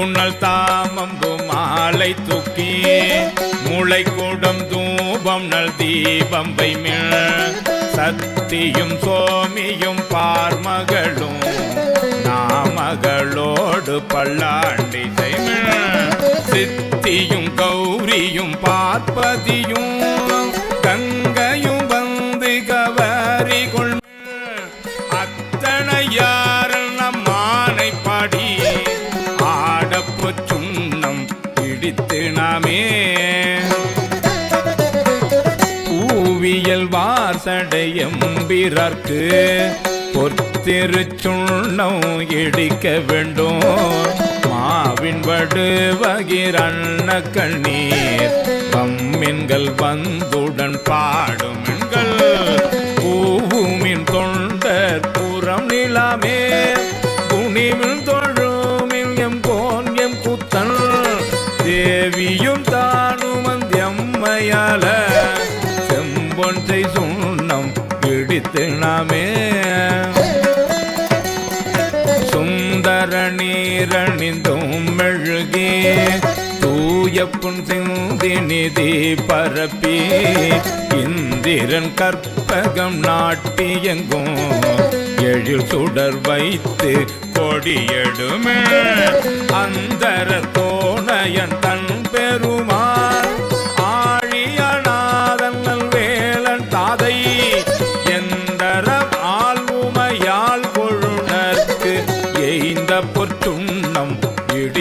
முழுநல் தாமம்பு மாலை தூக்கி முளை கூடம் தூபம் நல் தீபம் வைமிழ் சத்தியும் சோமியும் பார்மகளும் நாமகளோடு பல்லாண்டி செய்மிழ் சித்தியும் கௌரியும் பார்ப்பதியும் கங்கையும் வந்து கவரி கொள் அத்தனையாரல் நம் ஆனை பாடி ஆடப்பு சுண்ணம் பிடித்து நாமே பூவியல் வாசடையம்பிறர்க்கு பொத்திருச்சுண்ணம் இடிக்க வேண்டும் மாவின் வடு வகிரண்ண கண்ணீர் பம்மின்கள் வந்துடன் பாடும் எண்கள் பூவுமின் தொண்டர் புறம் நிலாமே துணிவில் தொழுமில் எம் போன் எம் குத்தன் தேவியும் தானும் அந்தம்மையால செம்பொன்றை சுண்ணம் பிடித்து நாமே சுந்தர நீரணிந்தும் மெழுகே தூயப்புன் சிந்தி நிதி பரப்பி இந்திரன் கற்பகம் நாட்டியெங்கும் எழில் சுடர் வைத்து கொடியெடுமே அந்தர தோணையன் தன் பெருமாள் ஆழியநாதன் வேலன் தாதை எந்தர ஆள்வுமையாள் கொழுனர்க்கு எய்ந்த பொற்றுண்ணம் இடி